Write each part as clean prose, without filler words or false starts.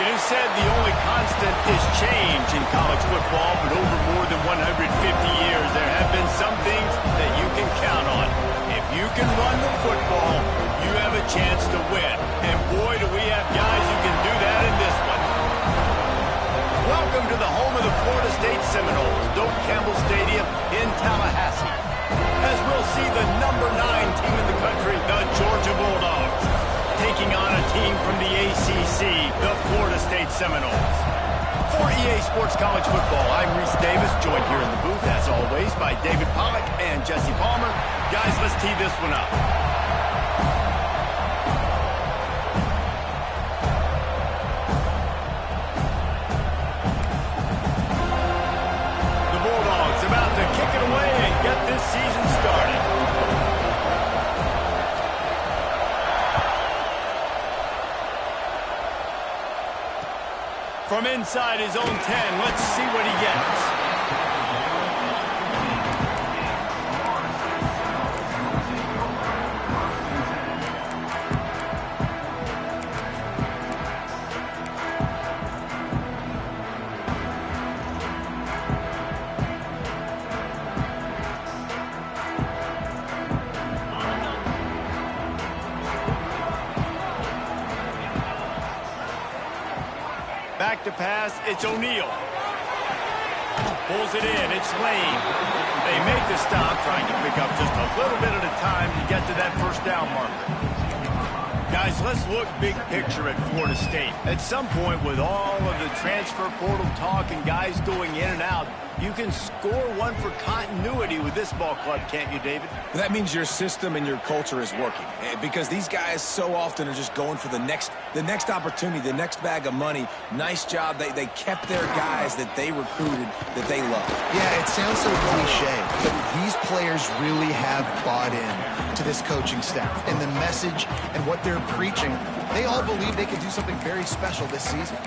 It is said the only constant is change in college football, but over more than 150 years, there have been some things that you can count on. If you can run the football, you have a chance to win. And boy, do we have guys who can do that in this one. Welcome to the home of the Florida State Seminoles, Doak Campbell Stadium in Tallahassee, as we'll see the number 9 team in the country, the Georgia Bulldogs, taking on a team from the ACC, the Florida State Seminoles. For EA Sports College Football, I'm Reese Davis, joined here in the booth, as always, by David Pollack and Jesse Palmer. Guys, let's tee this one up. The Bulldogs about to kick it away and get this season started. From inside his own 10, let's see what he gets. Back to pass, it's O'Neal. Pulls it in, it's Lane. They make the stop, trying to pick up just a little bit at a time to get to that first down marker. Guys, let's look big picture at Florida State. At some point, with all of the transfer portal talk and guys going in and out, you can score one for continuity with this ball club, can't you, David? That means your system and your culture is working, because these guys so often are just going for the next opportunity, the next bag of money. Nice job. They kept their guys that they recruited, that they love. Yeah, it sounds so cliche, but these players really have bought in to this coaching staff and the message and what they're preaching. They all believe they can do something very special this season.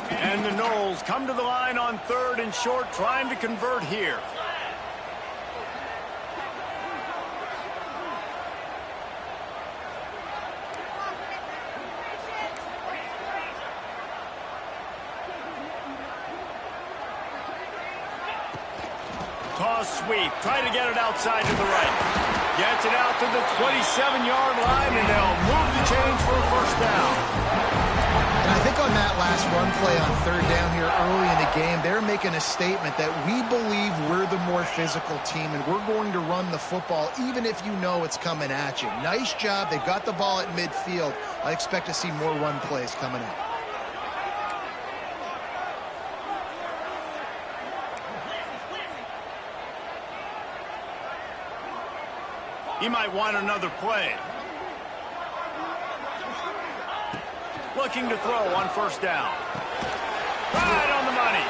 And the Noles come to the line on 3rd and short, trying to convert here. Toss sweep, try to get it outside to the right. Gets it out to the 27-yard line, and they'll move the chains for a first down. And I think on that last run play on 3rd down here early in the game, they're making a statement that we believe we're the more physical team and we're going to run the football even if you know it's coming at you. Nice job. They've got the ball at midfield. I expect to see more run plays coming in. He might want another play. Looking to throw on 1st down. Right on the money.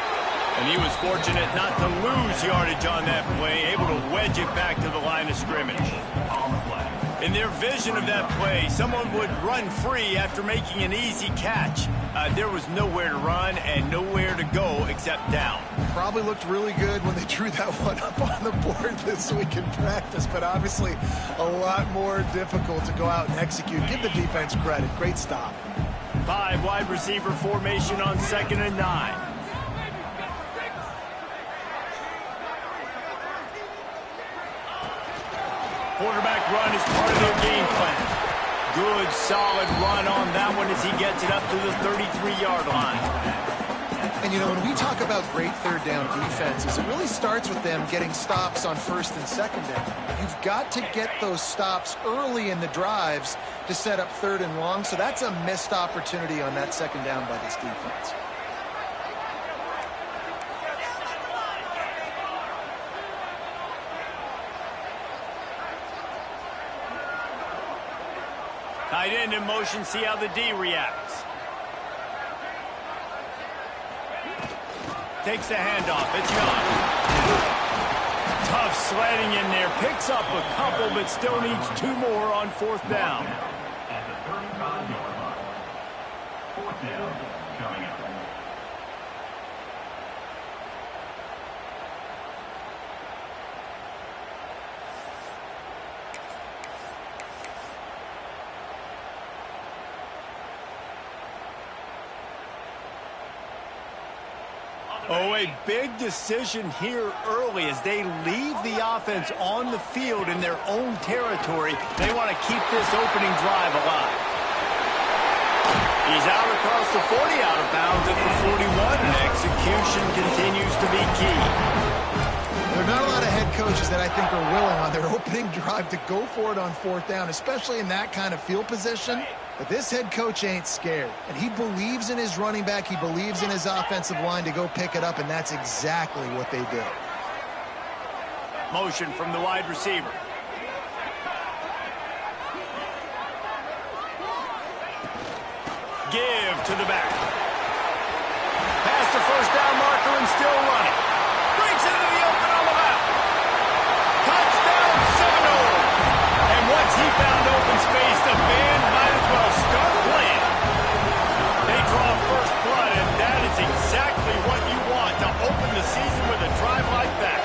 And he was fortunate not to lose yardage on that play, able to wedge it back to the line of scrimmage. In their vision of that play, someone would run free after making an easy catch. There was nowhere to run and nowhere to go except down. Probably looked really good when they drew that one up on the board this week in practice, but obviously a lot more difficult to go out and execute. Give the defense credit. Great stop. 5 wide receiver formation on 2nd and 9. Quarterback run is part of their game plan. Good, solid run on that one as he gets it up to the 33-yard line. And, you know, when we talk about great third down defenses, it really starts with them getting stops on 1st and 2nd down. You've got to get those stops early in the drives to set up 3rd and long, so that's a missed opportunity on that 2nd down by this defense. Tight end in motion, see how the D reacts. Takes the handoff, it's gone. Tough sledding in there, picks up a couple, but still needs 2 more on 4th down. At the 35-yard line. 4th down coming up. Oh, a big decision here early as they leave the offense on the field in their own territory. They want to keep this opening drive alive. He's out across the 40, out of bounds at the 41, and execution continues to be key. There are not a lot of head coaches that I think are willing on their opening drive to go for it on 4th down, especially in that kind of field position. But this head coach ain't scared, and he believes in his running back. He believes in his offensive line to go pick it up, and that's exactly what they did. Motion from the wide receiver. Give to the back. Past the 1st down marker and still running. Breaks into the open on the left. Touchdown, Seminole. And once he found open space, the band might as well start playing. They draw first blood, and that is exactly what you want to open the season with a drive like that.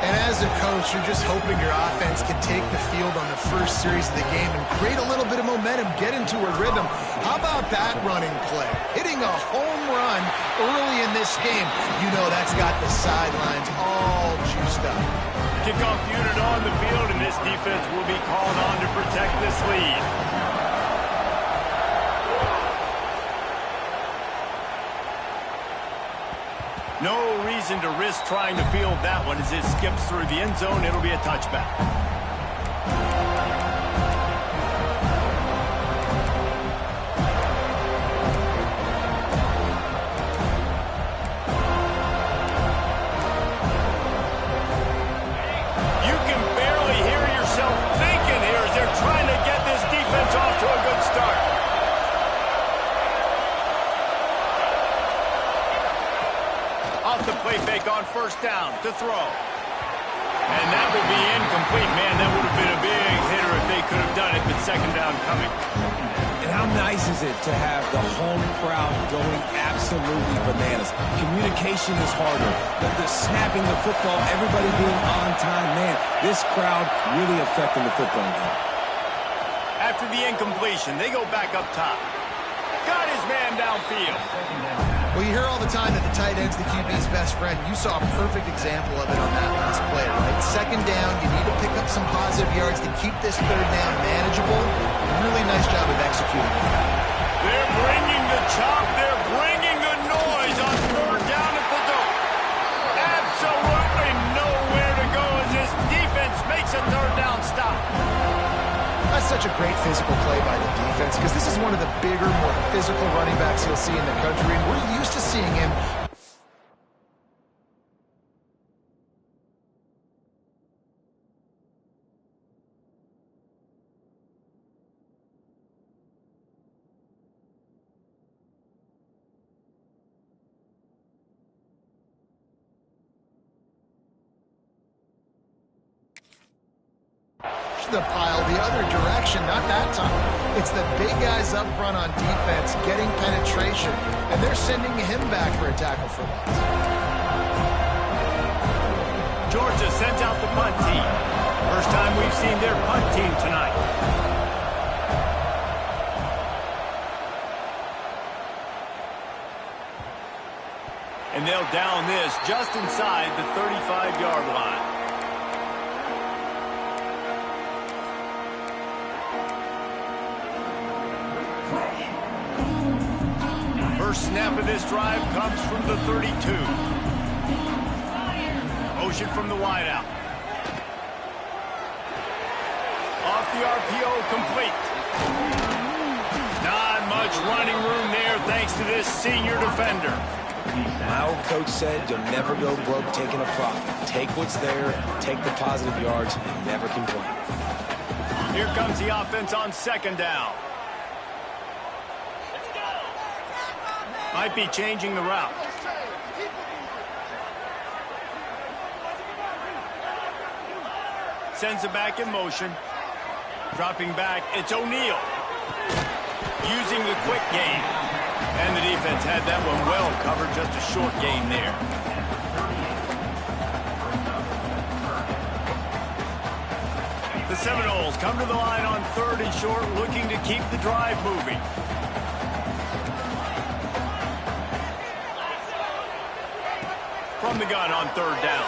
And as a coach, you're just hoping your offense can take the field on the first series of the game and create a little bit of momentum, get into a rhythm. How about that running play? Hitting a home run early in this game. You know that's got the sidelines all juiced up. Kickoff unit on the field, and this defense will be called on to protect this lead. No reason to risk trying to field that one as it skips through the end zone. It'll be a touchback. You can barely hear yourself thinking here as they're trying to get this defense off to a good start. Off the play fake on 1st down to throw. And that will be incomplete. Man, that would have been a big hitter if they could have done it, but 2nd down coming. And how nice is it to have the home crowd going absolutely bananas? Communication is harder. The snapping the football, everybody being on time. Man, this crowd really affecting the football game. After the incompletion, they go back up top. Got his man downfield. Well, you hear all the time that the tight end's the QB's best friend. You saw a perfect example of it on that last play, right? 2nd down, you need to pick up some positive yards to keep this 3rd down manageable. Really nice job of executing. They're bringing the chop. They're bringing the noise on 3rd down at the door. Absolutely nowhere to go as this defense makes a 3rd down stop. That's such a great physical play by the defense because this is one of the bigger, more physical running backs you'll see in the country, and we're used to seeing him. the pile the other direction, not that time. It's the big guys up front on defense getting penetration, and they're sending him back for a tackle for loss. Georgia sends out the punt team. First time we've seen their punt team tonight. And they'll down this just inside the 35-yard line. First snap of this drive comes from the 32. Motion from the wideout. Off the RPO, complete. Not much running room there thanks to this senior defender. My old coach said you'll never go broke taking a profit. Take what's there, take the positive yards, and never complain. Here comes the offense on second down. Might be changing the route. Sends it back in motion. Dropping back, it's O'Neal. Using the quick game. And the defense had that one well covered, just a short gain there. The Seminoles come to the line on third and short, looking to keep the drive moving. From the gun on third down.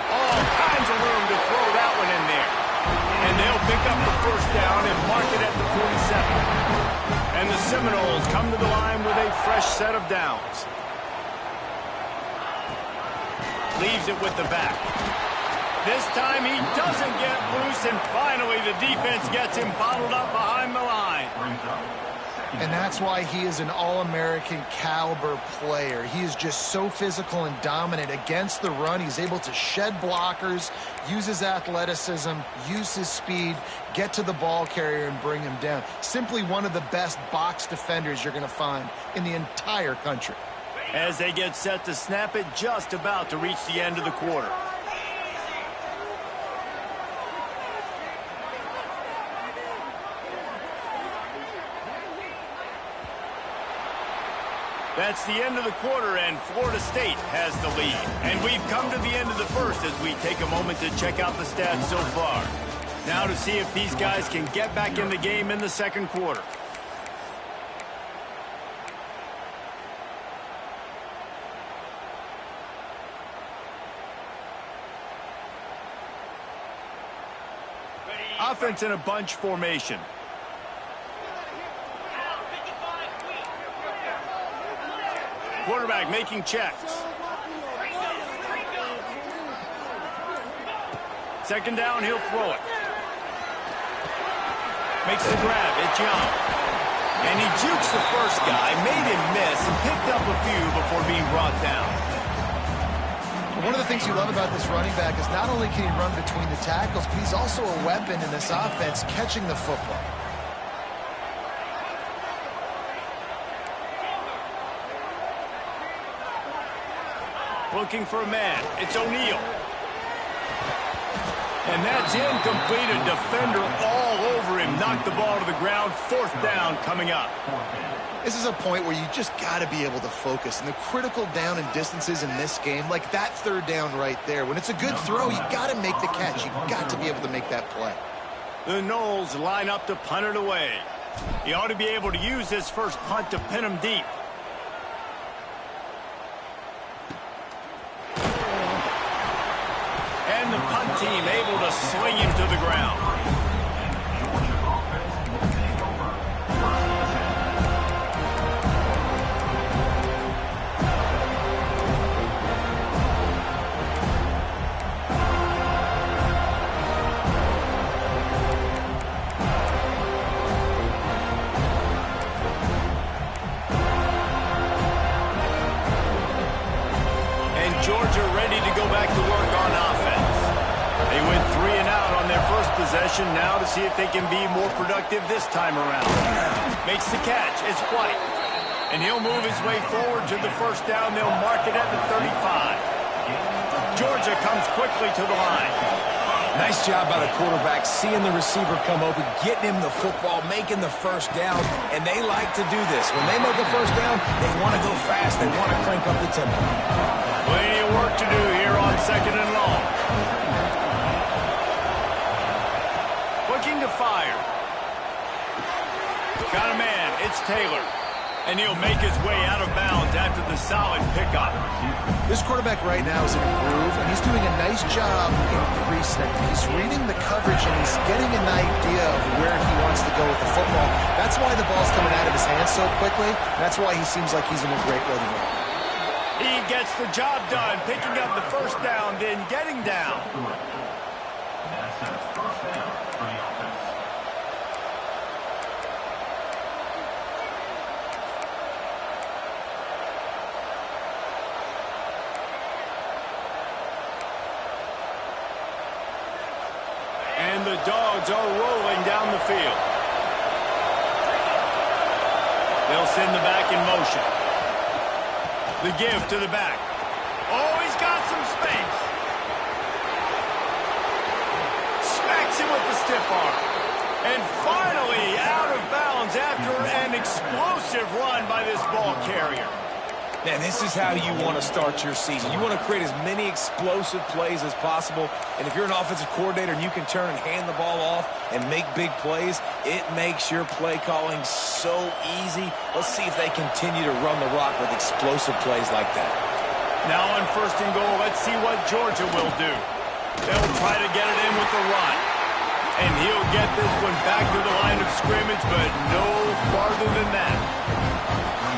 All kinds of room to throw that one in there. And they'll pick up the first down and mark it at the 47. And the Seminoles come to the line with a fresh set of downs. Leaves it with the back. This time he doesn't get loose, and finally the defense gets him bottled up behind the line. And that's why he is an All-American caliber player. He is just so physical and dominant against the run. He's able to shed blockers, use his athleticism, use his speed, get to the ball carrier and bring him down. Simply one of the best box defenders you're going to find in the entire country. As they get set to snap it, just about to reach the end of the quarter. That's the end of the quarter, and Florida State has the lead. And we've come to the end of the first as we take a moment to check out the stats so far. Now to see if these guys can get back in the game in the second quarter. Offense in a bunch formation. Quarterback making checks. Second down, he'll throw it. Makes the grab, it's Young. And he jukes the first guy, made him miss, and picked up a few before being brought down. One of the things you love about this running back is not only can he run between the tackles, but he's also a weapon in this offense, catching the football. Looking for a man. It's O'Neal. And that's incomplete. A defender all over him. Knocked the ball to the ground. Fourth down coming up. This is a point where you just got to be able to focus. And the critical down and distances in this game, like that third down right there, when it's a good throw, you got to make the catch. You got to be able to make that play. The Noles line up to punt it away. He ought to be able to use this first punt to pin him deep. And the punt team able to swing him to the ground. Georgia ready to go back to work on offense. They went 3 and out on their first possession. Now to see if they can be more productive this time around. Makes the catch. It's White. And he'll move his way forward to the first down. They'll mark it at the 35. Georgia comes quickly to the line. Nice job by the quarterback, seeing the receiver come open, getting him the football, making the first down, and they like to do this. When they make a first down, they want to go fast. They want to crank up the tempo. Plenty of work to do here on 2nd and long. Looking to fire. Got a man. It's Taylor. And he'll make his way out of bounds after the solid pickup. This quarterback right now is in a groove, and he's doing a nice job in pre-snap. He's reading the coverage, and he's getting an idea of where he wants to go with the football. That's why the ball's coming out of his hands so quickly. That's why he seems like he's in a great rhythm. He gets the job done, picking up the first down, then getting down. That's a first down for the offense. And the Dogs are rolling down the field. They'll send the back in motion. The give to the back. Oh, he's got some space. Smacks him with the stiff arm. And finally out of bounds after an explosive run by this ball carrier. Man, this is how you want to start your season. You want to create as many explosive plays as possible. And if you're an offensive coordinator and you can turn and hand the ball off and make big plays, it makes your play calling so easy. Let's see if they continue to run the rock with explosive plays like that. Now on 1st and goal, let's see what Georgia will do. They'll try to get it in with the run. And he'll get this one back to the line of scrimmage, but no farther than that.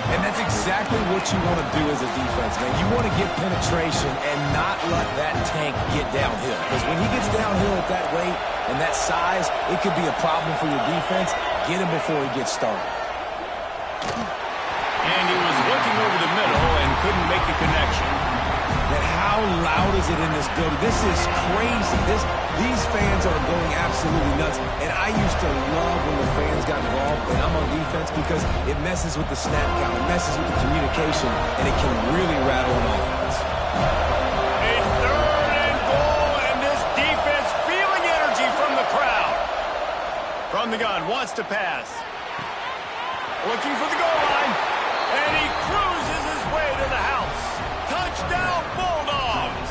And that's exactly what you want to do as a defense, man. You want to get penetration and not let that tank get downhill. Because when he gets downhill at that rate and that size, it could be a problem for your defense. Get him before he gets started. And he was looking over the middle and couldn't make a connection. And how loud is it in this building? This is crazy. These fans are going absolutely nuts. And I used to love when the fans got involved, and I'm on defense, because it messes with the snap count, it messes with the communication, and it can really rattle an offense. A 3rd and goal, and this defense feeling energy from the crowd. From the gun, wants to pass. Looking for the goal line, and he cruises his way to the house. Touchdown, Bulldogs!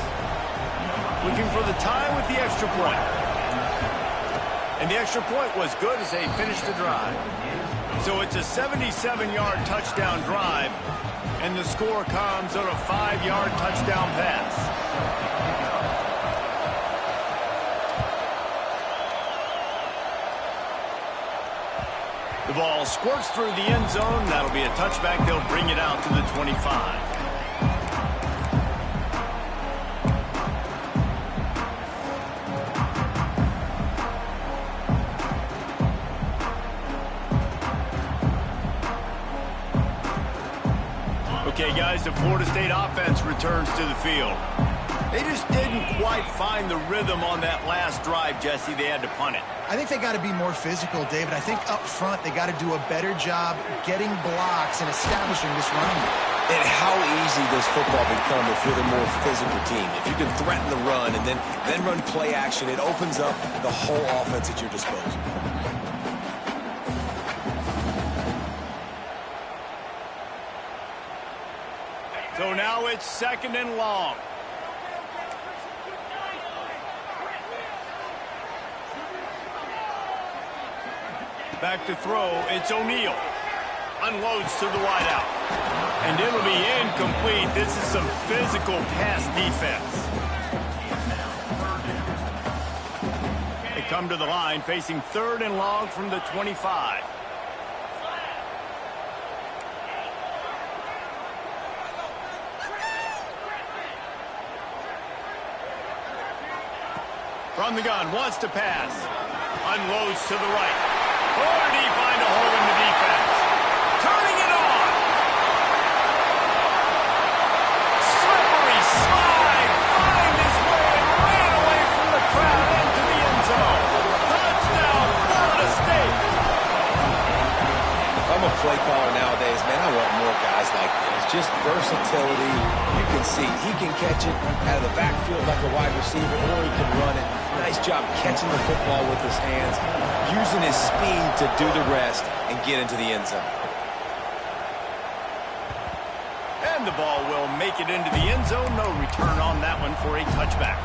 Looking for the tie with the extra point. And the extra point was good as they finished the drive. So it's a 77-yard touchdown drive, and the score comes on a 5-yard touchdown pass. The ball squirts through the end zone. That'll be a touchback. They'll bring it out to the 25. Okay, guys, the Florida State offense returns to the field. They just didn't quite find the rhythm on that last drive, Jesse. They had to punt it. I think they got to be more physical, David. I think up front they got to do a better job getting blocks and establishing this running. And how easy does football become if you're the more physical team? If you can threaten the run and then run play action, it opens up the whole offense at your disposal. So now it's 2nd and long. Back to throw, it's O'Neal. Unloads to the wideout. And it'll be incomplete. This is some physical pass defense. They come to the line facing 3rd and long from the 25. From the gun, wants to pass. Unloads to the right. Or did he find a hole in the defense? Turning it on. Slippery slide. Find his way and ran away from the crowd into the end zone. Touchdown, Florida State. If I'm a play caller nowadays, man, I want more guys like this. Just versatility. You can see he can catch it out of the backfield like a wide receiver, or he can run it nice job catching the football with his hands, using his speed to do the rest and get into the end zone. And the ball will make it into the end zone. No return on that one for a touchback.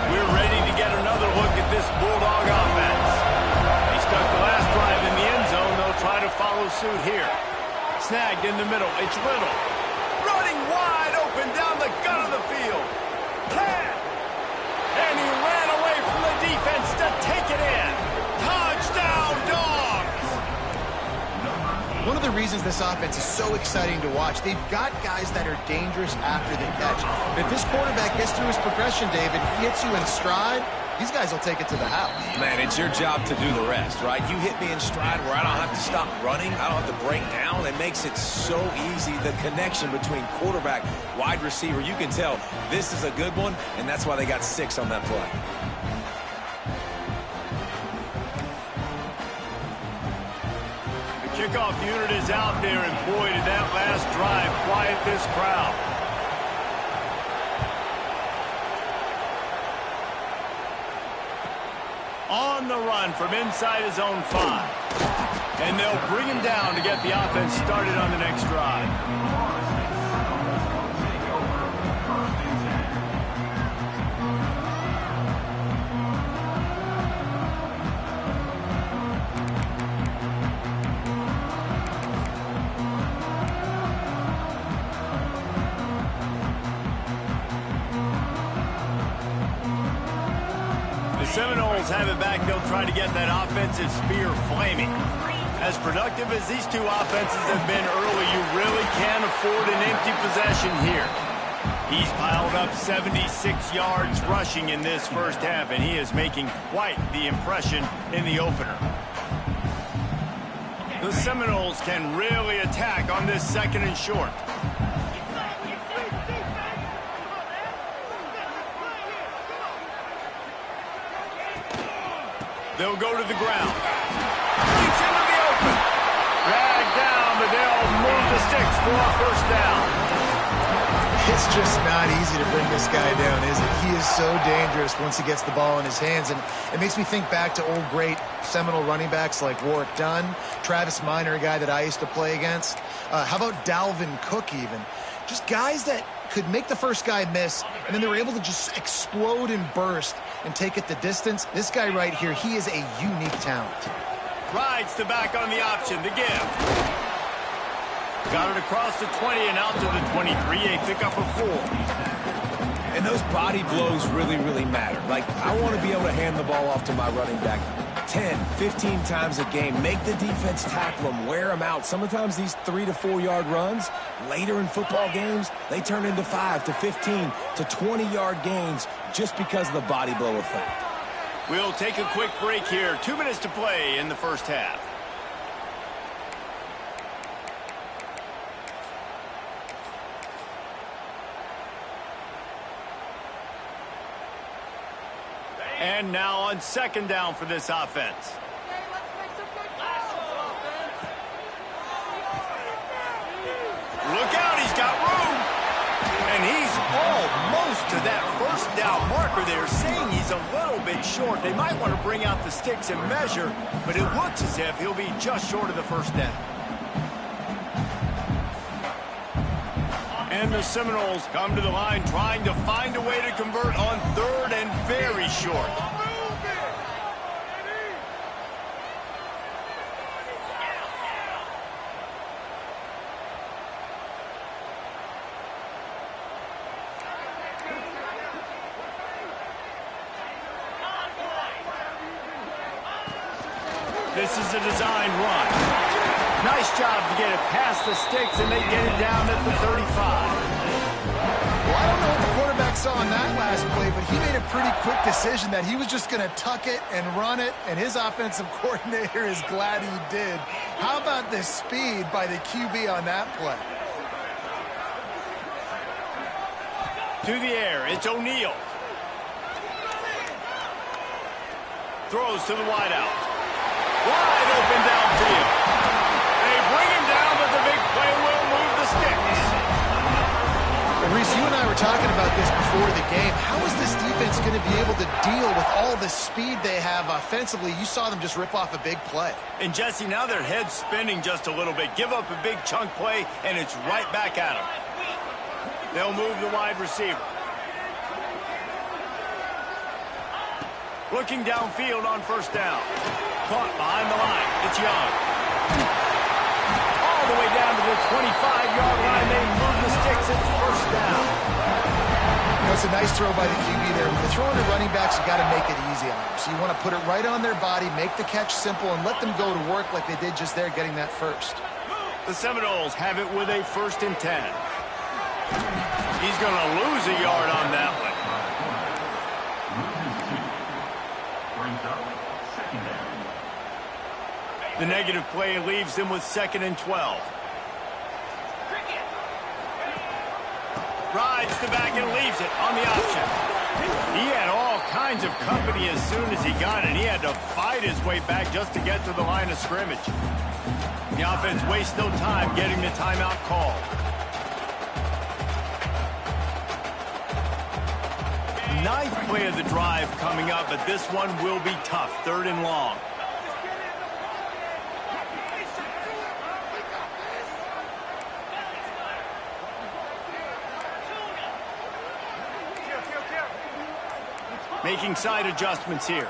We're ready to get another look at this Bulldog offense. They stuck the last drive in the end zone. They'll try to follow suit here. Snagged in the middle. It's Little. Running wide open down the gut of the field. And he ran away from the defense to take it in. Touchdown, Dogs! One of the reasons this offense is so exciting to watch, they've got guys that are dangerous after the catch. But if this quarterback gets through his progression, David, hits you in stride, these guys will take it to the house. Man, it's your job to do the rest, right? You hit me in stride where I don't have to stop running. I don't have to break down. It makes it so easy, the connection between quarterback, wide receiver. You can tell this is a good one, and that's why they got 6 on that play. The kickoff unit is out there, and boy, did that last drive quiet this crowd. On the run from inside his own 5. And they'll bring him down to get the offense started on the next drive. Seminoles have it back. They'll try to get that offensive spear flaming. As productive as these two offenses have been early, you really can't afford an empty possession here. He's piled up 76 yards rushing in this first half, and he is making quite the impression in the opener. The Seminoles can really attack on this 2nd and short. They'll go to the ground. He's into the open. Dragged down, but they'll move the sticks for a first down. It's just not easy to bring this guy down, is it? He is so dangerous once he gets the ball in his hands. And it makes me think back to old great Seminole running backs like Warwick Dunn, Travis Minor, a guy that I used to play against. How about Dalvin Cook even? Just guys that could make the first guy miss, and then they were able to just explode and burst and take it the distance. This guy right here, he is a unique talent. Rides the back on the option, the give. Got it across the 20 and out to the 23, a pickup of 4. And those body blows really, really matter. Like, I want to be able to hand the ball off to my running back 10, 15 times a game. Make the defense tackle them, wear them out. Sometimes these 3 to 4 yard runs, later in football games, they turn into 5 to 15 to 20 yard gains just because of the body blow effect. We'll take a quick break here. 2 minutes to play in the first half. And now on 2nd down for this offense. Look out, he's got room. And he's almost to that first down marker there, saying he's a little bit short. They might want to bring out the sticks and measure, but it looks as if he'll be just short of the first down. And the Seminoles come to the line trying to find a way to convert on 3rd and very short. This is a design run. Nice job to get it past the sticks, and they get it down at the 35. Well, I don't know what the quarterback saw on that last play, but he made a pretty quick decision that he was just going to tuck it and run it, and his offensive coordinator is glad he did. How about the speed by the QB on that play? To the air, it's O'Neal. Throws to the wideout. Wide open downfield. They bring him down, but the big play will move the were talking about this before the game. How is this defense going to be able to deal with all the speed they have offensively? You saw them just rip off a big play. And Jesse, now their head's spinning just a little bit. Give up a big chunk play, and it's right back at them. They'll move the wide receiver. Looking downfield on first down. Caught behind the line. It's Young. All the way down to the 25-yard line. They move the sticks. It's first down. That's a nice throw by the QB there. When you're throwing to running backs, you got to make it easy on them. So you want to put it right on their body, make the catch simple, and let them go to work like they did just there, getting that first. The Seminoles have it with a 1st and 10. He's going to lose a yard on that one. The negative play leaves them with 2nd and 12. Rides the back and leaves it on the option. He had all kinds of company as soon as he got it. He had to fight his way back just to get to the line of scrimmage. The offense wastes no time getting the timeout called. Ninth play of the drive coming up, but this one will be tough. 3rd and long. Making side adjustments here.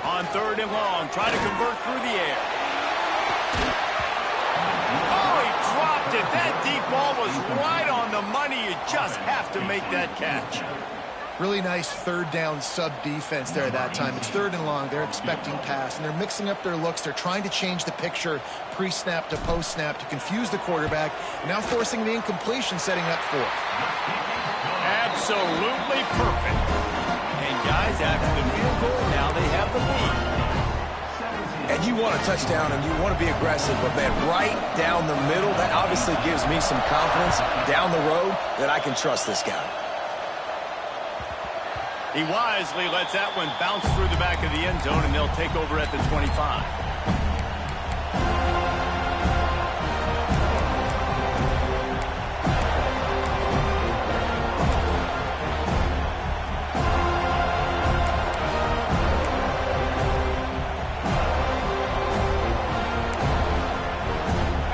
On 3rd and long, try to convert through the air. Oh, he dropped it. That deep ball was right on the money. You just have to make that catch. Really nice 3rd down sub defense there at that time. It's 3rd and long. They're expecting pass, and they're mixing up their looks. They're trying to change the picture pre-snap to post-snap to confuse the quarterback, now forcing the incompletion, setting up 4th. Absolutely perfect. And guys, after the field goal, now they have the lead. And you want a touchdown and you want to be aggressive, but man, right down the middle, that obviously gives me some confidence down the road that I can trust this guy. He wisely lets that one bounce through the back of the end zone, and they'll take over at the 25.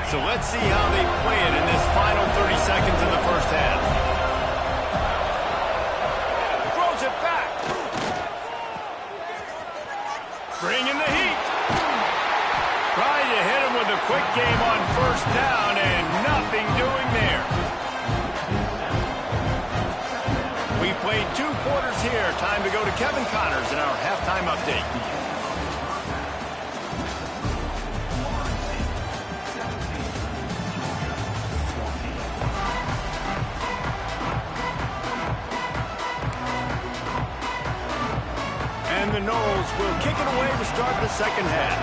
So let's see how they play it in this final 30 seconds of the first half. Throws it back. Bringing the heat. Trying to hit him with a quick game on first down, and nothing doing there. We've played 2 quarters here. Time to go to Kevin Connors in our halftime update. And the Noles will kick it away to start the second half.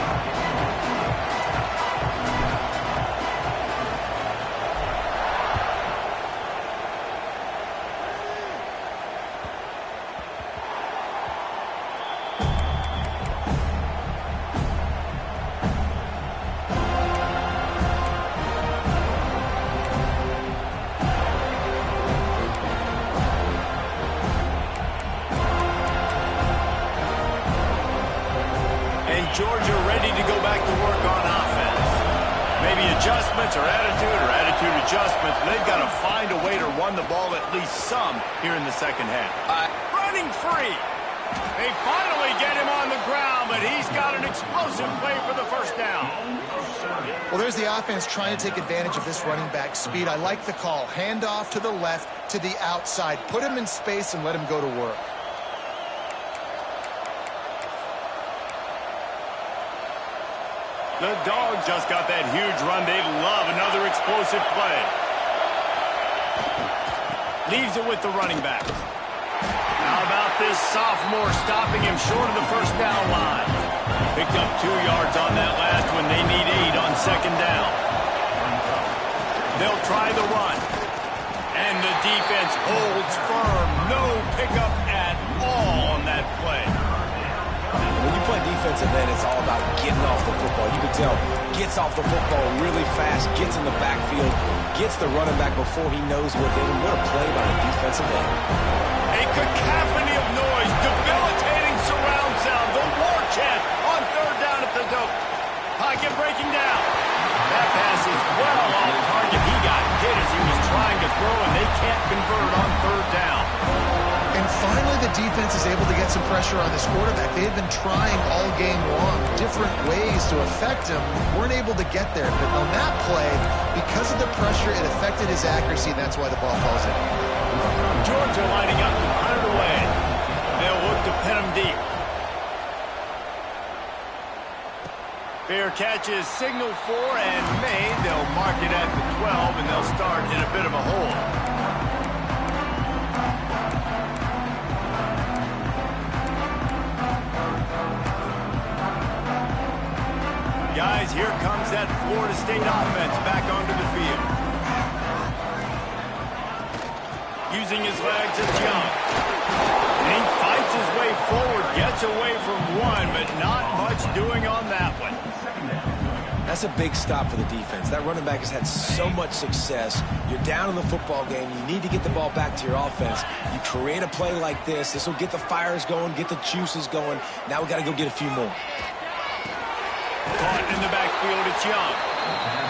Georgia ready to go back to work on offense. Maybe adjustments or attitude adjustments. They've got to find a way to run the ball at least some here in the second half. Running free. They finally get him on the ground, but he's got an explosive play for the first down. Well, there's the offense trying to take advantage of this running back speed. I like the call. Hand off to the left, to the outside. Put him in space and let him go to work. The Dogs just got that huge run. They love another explosive play. Leaves it with the running back. How about this sophomore stopping him short of the first down line? Picked up 2 yards on that last one. They need 8 on second down. They'll try the run. And the defense holds firm. No pickup at all on that play. When you play defensive end, it's all about getting off the football. You can tell, gets off the football really fast, gets in the backfield, gets the running back before he knows what hit him. What a play by the defensive end. A cacophony of noise, debilitating surround sound, the war chant on third down at the dope. Pocket breaking down. That pass is well off target. He got hit as he was trying to throw, and they can't convert on third down. And finally, the defense is able to get some pressure on this quarterback. They had been trying all game long different ways to affect him. Weren't able to get there. But on that play, because of the pressure, it affected his accuracy, and that's why the ball falls in. Georgia lining up to punt it away. They'll look to pin him deep. Fair catch is signaled for and made. They'll mark it at the 12, and they'll start in a bit of a hole. Guys, here comes that Florida State offense back onto the field. Using his legs, it's Young. And he fights his way forward, gets away from one, but not much doing on that one. That's a big stop for the defense. That running back has had so much success. You're down in the football game. You need to get the ball back to your offense. You create a play like this. This will get the fires going, get the juices going. Now we got to go get a few more. Caught in the backfield, it's Young.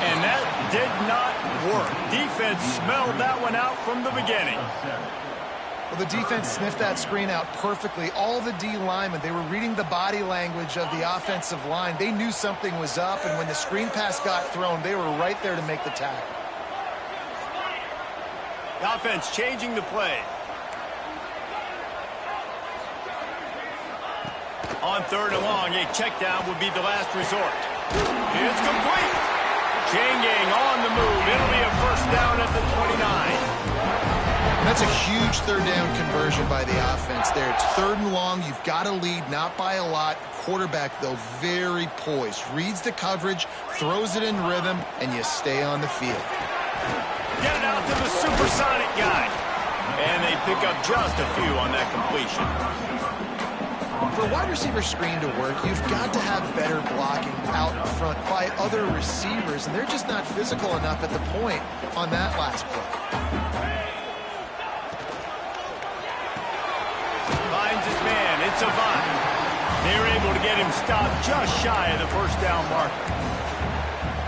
And that did not work. Defense smelled that one out from the beginning. Well, the defense sniffed that screen out perfectly. All the D linemen, they were reading the body language of the offensive line. They knew something was up, and when the screen pass got thrown, they were right there to make the tackle. The offense changing the play. On third and long, a check down would be the last resort. It's complete. Chain gang on the move. It'll be a first down at the 29. That's a huge third down conversion by the offense there. It's third and long. You've got to lead, not by a lot. Quarterback, though, very poised. Reads the coverage, throws it in rhythm, and you stay on the field. Get it out to the supersonic guy. And they pick up just a few on that completion. For a wide receiver screen to work, you've got to have better blocking out in front by other receivers, and they're just not physical enough at the point on that last play. Finds his man. It's Avant. They're able to get him stopped just shy of the first down marker.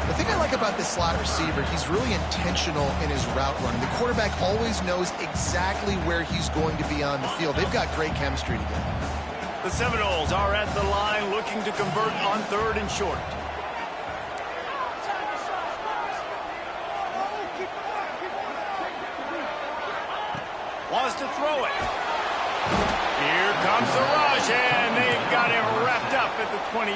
The thing I like about this slot receiver, he's really intentional in his route running. The quarterback always knows exactly where he's going to be on the field. They've got great chemistry together. The Seminoles are at the line looking to convert on third and short. Wants to throw it. Here comes the rush, and they've got him wrapped up at the 28.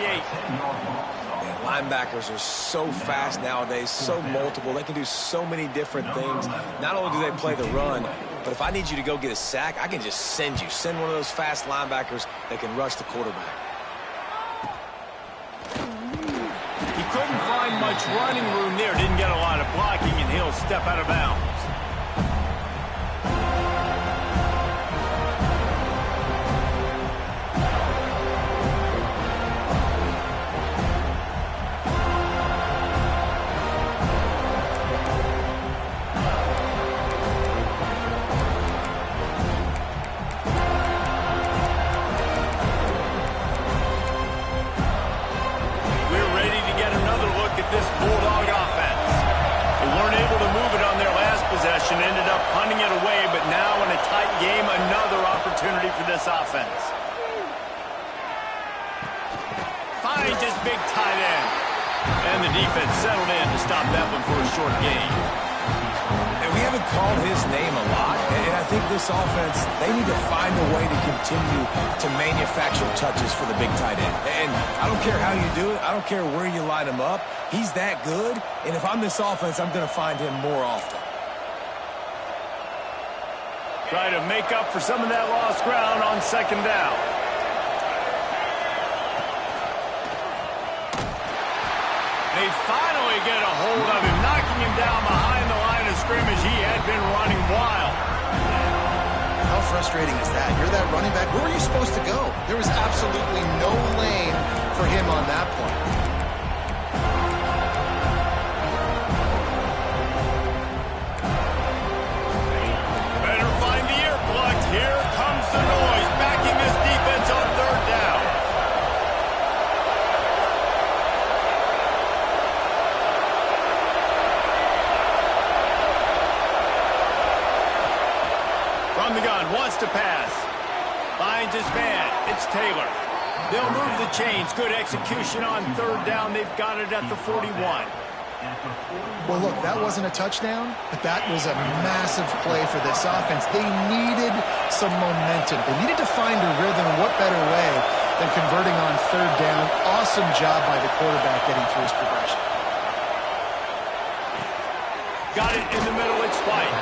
Man, linebackers are so fast nowadays, so multiple. They can do so many different things. Not only do they play the run, but if I need you to go get a sack, I can just send you. Send one of those fast linebackers that can rush the quarterback. He couldn't find much running room there. Didn't get a lot of blocking, and he'll step out of bounds. This Bulldog offense. They weren't able to move it on their last possession, ended up punting it away, but now in a tight game, another opportunity for this offense. Finds his big tight end. And the defense settled in to stop that one for a short gain. And we haven't called his name a lot, and I think this offense, they need to find a way to continue to manufacture touches for the big tight end. And I don't care how you do it. I don't care where you line him up. He's that good, and if I'm this offense, I'm going to find him more often. Try to make up for some of that lost ground on second down. They finally get a hold of him, knocking him down behind the line of scrimmage. He had been running wild. How frustrating is that? You're that running back. Where were you supposed to go? There was absolutely no lane for him on that point. Better find the earplugs. Here comes the noise, backing this defense on third down. From the gun, wants to pass. Finds his man. It's Taylor. They'll move the chains. Good execution on third down. They've got it at the 41. Well, look, that wasn't a touchdown, but that was a massive play for this offense. They needed some momentum. They needed to find a rhythm, and what better way than converting on third down. Awesome job by the quarterback getting through his progression. Got it in the middle. It's White.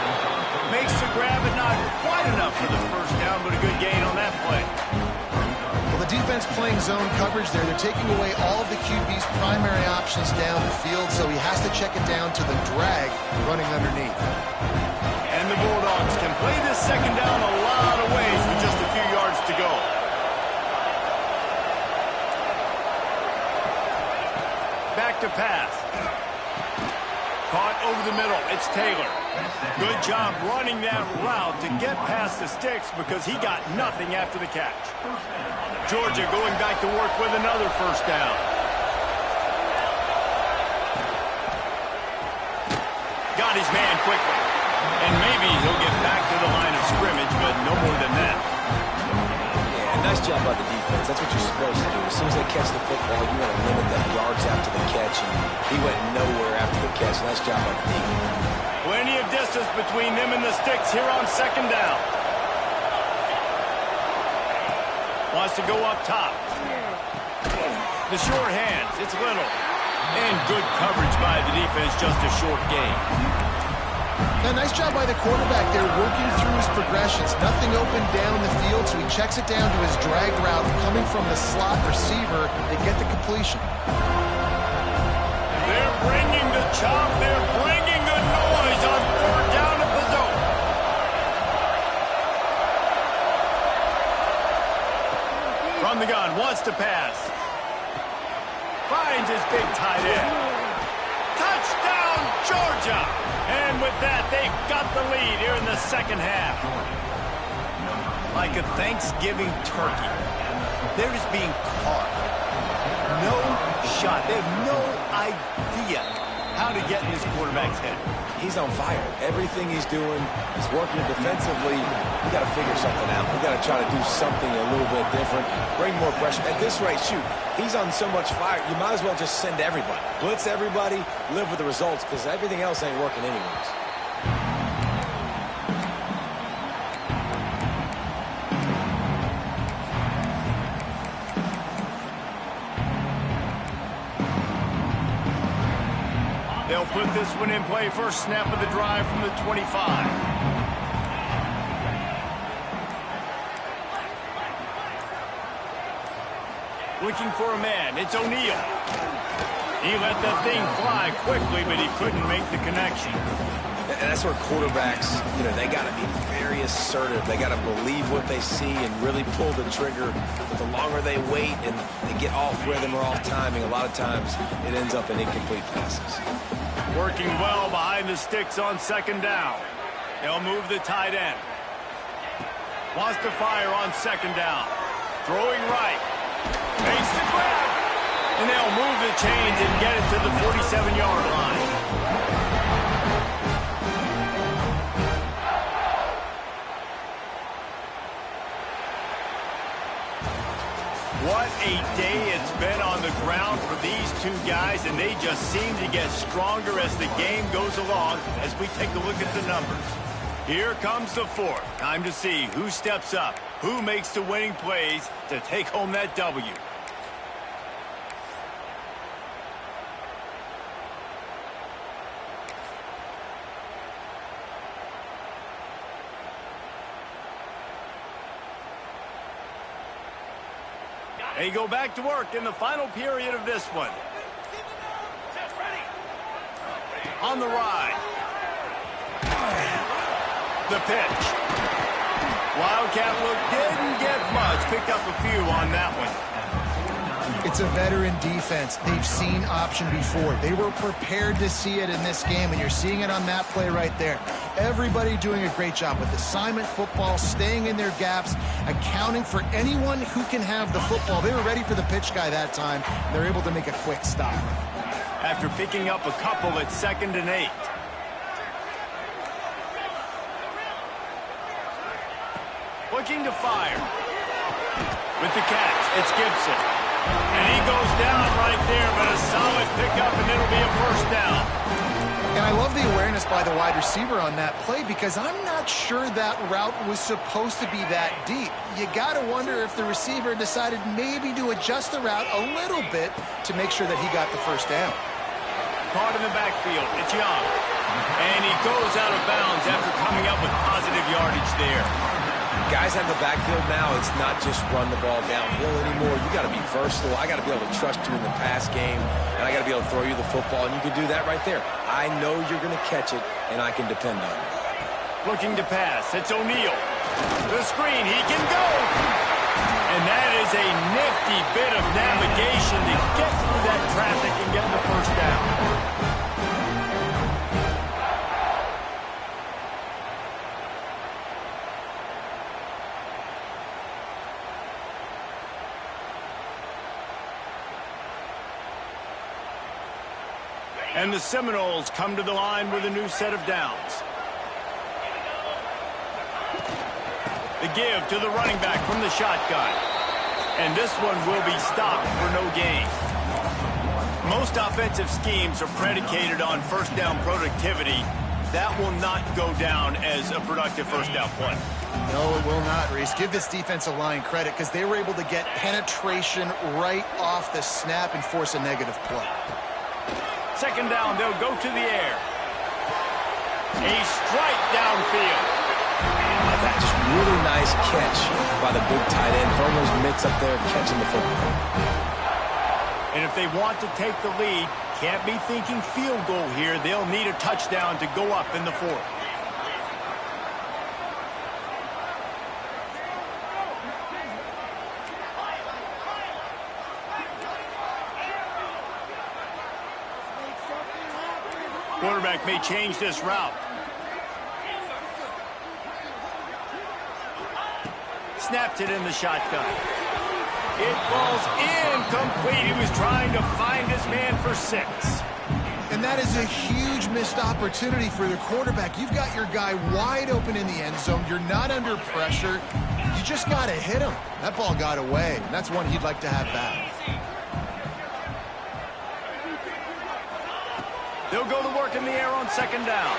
Makes the grab, and not quite enough for the first down, but a good gain on that play. Well, the defense playing zone coverage there. They're taking away all of the QB's primary options down the field, so he has to check it down to the drag running underneath. And the Bulldogs can play this second down a lot of ways with just a few yards to go. Back to pass. Caught over the middle. It's Taylor. Good job running that route to get past the sticks because he got nothing after the catch. Georgia going back to work with another first down. Got his man quickly. And maybe he'll get back to the line of scrimmage, but no more than that. Yeah, nice job by the defense. That's what you're supposed to do. As soon as they catch the football, you want to limit the yards after the catch, and he went nowhere after the catch. Nice job by the defense. Plenty of distance between them and the sticks here on second down. Wants to go up top. The short hands, it's Little. And good coverage by the defense, just a short gain. Yeah, nice job by the quarterback there, working through his progressions. Nothing open down the field, so he checks it down to his drag route. Coming from the slot receiver, they get the completion. They're bringing the chop. They're bringing the noise on third down at the dome. From the gun, wants to pass. Finds his big tight end. Touchdown, Georgia! And with that, they've got the lead here in the second half. Like a Thanksgiving turkey. They're just being carved. No shot. They have no idea how to get in this quarterback's head. He's on fire. Everything he's doing is working defensively. We got to figure something out. We got to try to do something a little bit different. Bring more pressure. At this rate, shoot, he's on so much fire, you might as well just send everybody. Blitz everybody, live with the results, because everything else ain't working anyways. They'll put this one in play. First snap of the drive from the 25. Looking for a man. It's O'Neal. He let that thing fly quickly, but he couldn't make the connection. And that's where quarterbacks, they got to be very assertive. They got to believe what they see and really pull the trigger. But the longer they wait and they get off rhythm or off timing, a lot of times it ends up in incomplete passes. Working well behind the sticks on second down. They'll move the tight end. Wants to fire on second down. Throwing right. Makes the grab. And they'll move the chains and get it to the 47-yard line. What a day it's been on the ground for these two guys, and they just seem to get stronger as the game goes along as we take a look at the numbers. Here comes the fourth. Time to see who steps up, who makes the winning plays to take home that W. They go back to work in the final period of this one. On the ride. The pitch. While Wildcat look didn't get much. Picked up a few on that one. It's a veteran defense. They've seen option before. They were prepared to see it in this game, and you're seeing it on that play right there. Everybody doing a great job with assignment football, staying in their gaps, accounting for anyone who can have the football. They were ready for the pitch guy that time. They're able to make a quick stop. After picking up a couple at 2nd and 8. Looking to fire. With the catch, it's Gibson. And he goes down right there, but a solid pickup, and it'll be a first down. And I love the awareness by the wide receiver on that play because I'm not sure that route was supposed to be that deep. You got to wonder if the receiver decided maybe to adjust the route a little bit to make sure that he got the first down. Caught in the backfield, it's Young. And he goes out of bounds after coming up with positive yardage there. Guys have the backfield now. It's not just run the ball downhill anymore. You got to be versatile. I got to be able to trust you in the pass game, and I got to be able to throw you the football, and you can do that right there. I know you're going to catch it, and I can depend on you. Looking to pass, it's O'Neal. The screen, he can go. And that is a nifty bit of navigation to get through that traffic and get the first down. And the Seminoles come to the line with a new set of downs. The give to the running back from the shotgun. And this one will be stopped for no gain. Most offensive schemes are predicated on first down productivity. That will not go down as a productive first down play. No, it will not, Reese. Give this defensive line credit because they were able to get penetration right off the snap and force a negative play. 2nd down, they'll go to the air. A strike downfield. That just really nice catch by the big tight end. Throwing those mitts up there, catching the football. And if they want to take the lead, can't be thinking field goal here. They'll need a touchdown to go up in the 4th. Quarterback may change this route. Snapped it in the shotgun. It falls incomplete. He was trying to find his man for 6. And that is a huge missed opportunity for the quarterback. You've got your guy wide open in the end zone. You're not under pressure. You just got to hit him. That ball got away. And that's one he'd like to have back. They'll go to work in the air on 2nd down.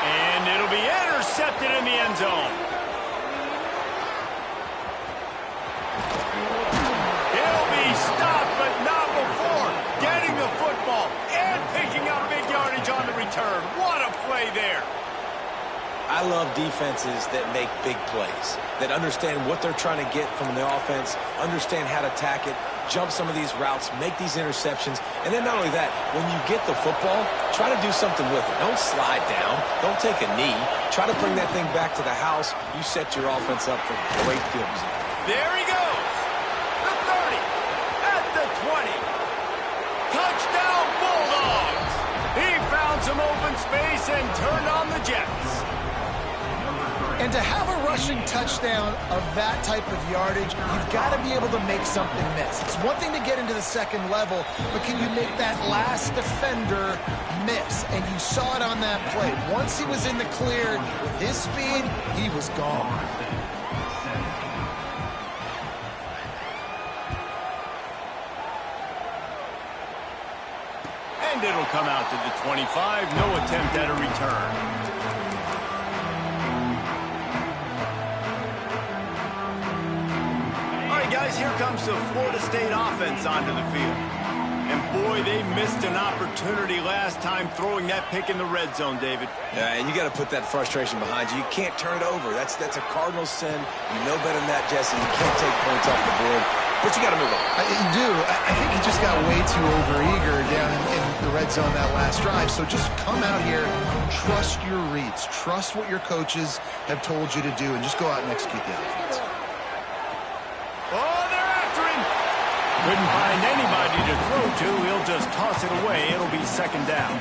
And it'll be intercepted in the end zone. He'll be stopped, but not before getting the football and picking up big yardage on the return. What a play there. I love defenses that make big plays, that understand what they're trying to get from the offense, understand how to attack it, jump some of these routes, make these interceptions, and then not only that, when you get the football, try to do something with it. Don't slide down. Don't take a knee. Try to bring that thing back to the house. You set your offense up for great field position. There he goes. The 30. At the 20. Touchdown Bulldogs. He found some open space and turned on the Jets. And to have a rushing touchdown of that type of yardage, you've got to be able to make something miss. It's one thing to get into the second level, but can you make that last defender miss? And you saw it on that play. Once he was in the clear, with his speed, he was gone. And it'll come out to the 25. No attempt at a return. Guys, here comes the Florida State offense onto the field. And boy, they missed an opportunity last time throwing that pick in the red zone, David. Yeah, and you got to put that frustration behind you. You can't turn it over. That's a cardinal sin. You know better than that, Jesse. You can't take points off the board. but you got to move on. You do. I think he just got way too overeager down in the red zone that last drive. So just come out here, trust your reads, trust what your coaches have told you to do, and just go out and execute the offense. Oh, they're after him. Couldn't find anybody to throw to. He'll just toss it away. It'll be second down.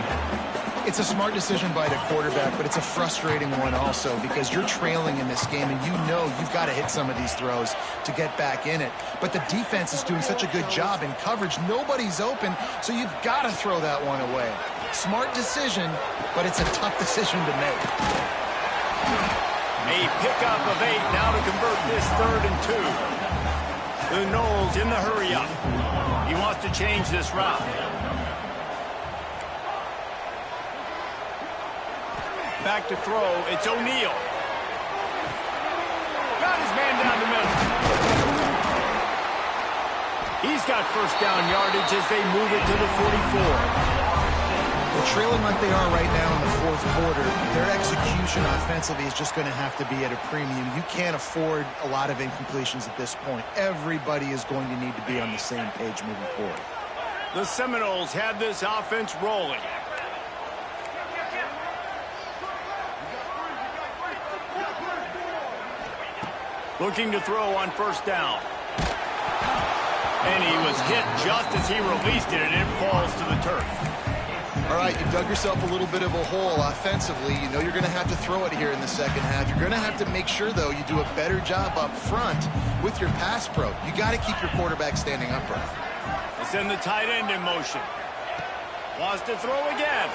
It's a smart decision by the quarterback, but it's a frustrating one also because you're trailing in this game and you know you've got to hit some of these throws to get back in it. But the defense is doing such a good job in coverage. Nobody's open, so you've got to throw that one away. Smart decision, but it's a tough decision to make. A pickup of 8 now to convert this 3rd and 2. The Knowles in the hurry-up. He wants to change this route. Back to throw. It's O'Neal. Got his man down the middle. He's got first down yardage as they move it to the 44. Well, trailing like they are right now in the fourth quarter, their execution offensively is just going to have to be at a premium. You can't afford a lot of incompletions at this point. Everybody is going to need to be on the same page moving forward. The Seminoles have this offense rolling. Looking to throw on first down. And he was hit just as he released it, and it falls to the turf. All right, you've dug yourself a little bit of a hole offensively. You know you're going to have to throw it here in the second half. You're going to have to make sure, though, you do a better job up front with your pass pro. You got to keep your quarterback standing upright. They send the tight end in motion. Wants to throw again.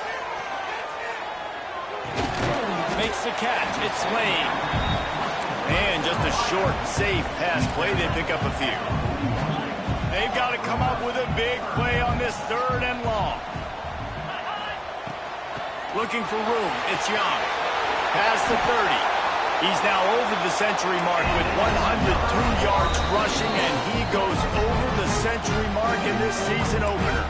Makes the catch. It's Lane. And just a short, safe pass play. They pick up a few. They've got to come up with a big play on this 3rd and long. Looking for room. It's Young. Past the 30. He's now over the century mark with 102 yards rushing, and he goes over the century mark in this season opener.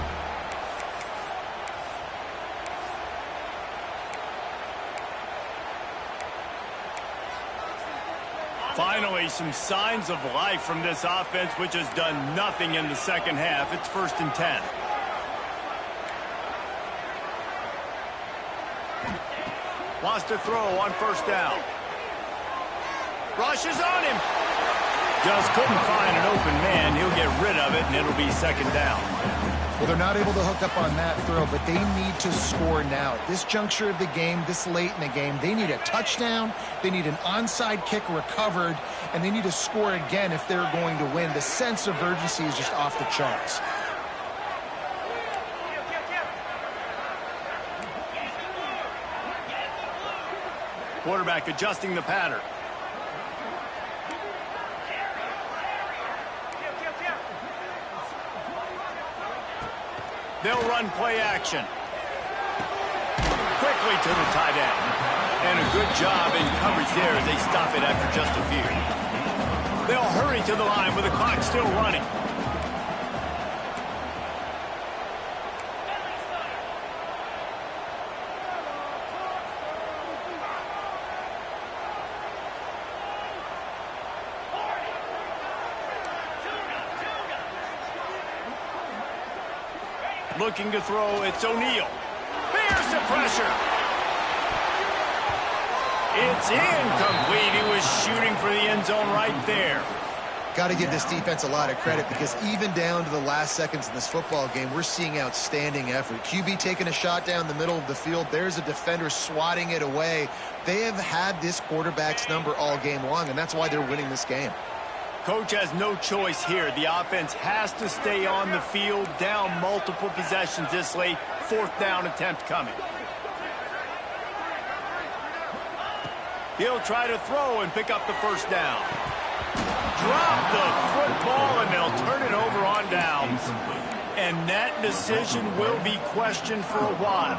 Finally, some signs of life from this offense, which has done nothing in the second half. It's 1st and 10. Wants to throw on first down. Rushes on him. Just couldn't find an open man. He'll get rid of it, and it'll be second down. Well, they're not able to hook up on that throw, but they need to score now. At this juncture of the game, this late in the game, they need a touchdown, they need an onside kick recovered, and they need to score again if they're going to win. The sense of urgency is just off the charts. Quarterback adjusting the pattern. They'll run play action. Quickly to the tight end. And a good job in coverage there as they stop it after just a few. They'll hurry to the line with the clock still running. Looking to throw, it's O'Neal. There's the pressure. It's incomplete. He was shooting for the end zone right there. Got to give this defense a lot of credit because even down to the last seconds in this football game, we're seeing outstanding effort. QB taking a shot down the middle of the field. There's a defender swatting it away. They have had this quarterback's number all game long, and that's why they're winning this game. Coach has no choice here. The offense has to stay on the field, down multiple possessions this late. 4th down attempt coming. He'll try to throw and pick up the first down. Drop the football, and they'll turn it over on downs. And that decision will be questioned for a while.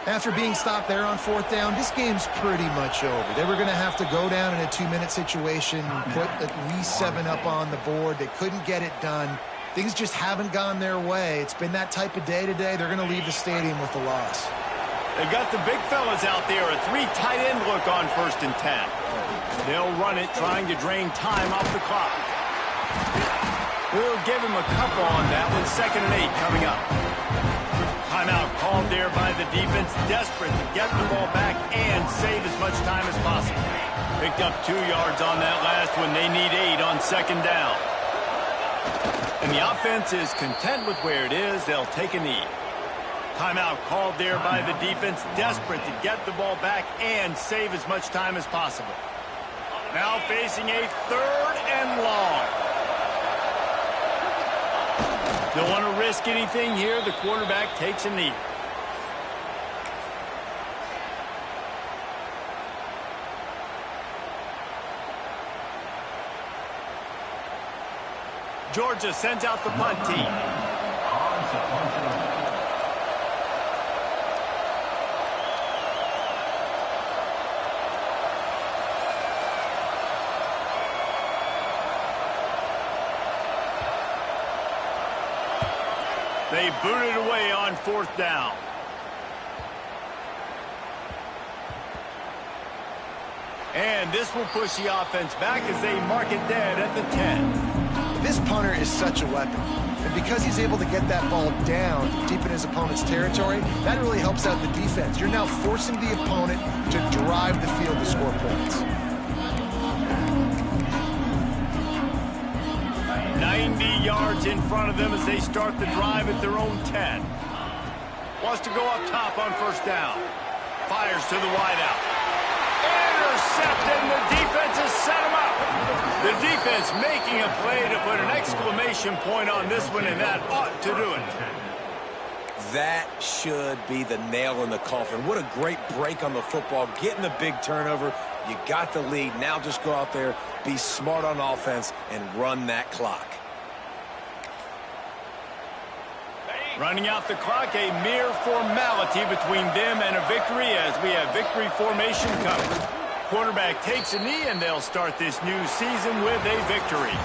After being stopped there on 4th down, this game's pretty much over. They were going to have to go down in a 2-minute situation, put at least 7 up on the board. They couldn't get it done. Things just haven't gone their way. It's been that type of day today. They're going to leave the stadium with the loss. They've got the big fellas out there. A 3 tight end look on 1st and 10. They'll run it, trying to drain time off the clock. We'll give him a couple on that one. 2nd and 8 coming up. Timeout called there by the defense, desperate to get the ball back and save as much time as possible. Picked up 2 yards on that last one. They need 8 on 2nd down. And the offense is content with where it is. They'll take a knee. Timeout called there by the defense, desperate to get the ball back and save as much time as possible. Now facing a 3rd and long. Don't want to risk anything here. The quarterback takes a knee. Georgia sends out the punt team. They boot it away on 4th down. And this will push the offense back as they mark it dead at the 10. This punter is such a weapon. And because he's able to get that ball down deep in his opponent's territory, that really helps out the defense. You're now forcing the opponent to drive the field to score points. 90 yards in front of them as they start the drive at their own 10. Wants to go up top on 1st down. Fires to the wideout. Intercepted, and the defense has set him up. The defense making a play to put an exclamation point on this one, and that ought to do it. That should be the nail in the coffin. What a great break on the football. Getting the big turnover. You got the lead. Now just go out there, be smart on offense, and run that clock. Running out the clock, a mere formality between them and a victory as we have victory formation coming. Quarterback takes a knee, and they'll start this new season with a victory.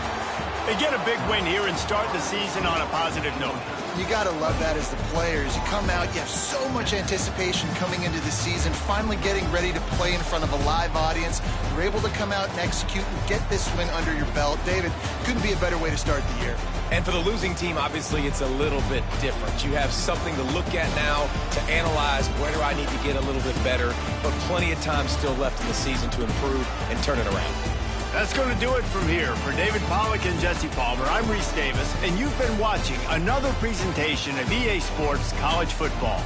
They get a big win here and start the season on a positive note. You got to love that as the players. You come out, you have so much anticipation coming into the season, finally getting ready to play in front of a live audience. You're able to come out and execute and get this win under your belt. David, couldn't be a better way to start the year. And for the losing team, obviously, it's a little bit different. You have something to look at now to analyze where do I need to get a little bit better, but plenty of time still left in the season to improve and turn it around. That's going to do it from here. For David Pollack and Jesse Palmer, I'm Reese Davis, and you've been watching another presentation of EA Sports College Football.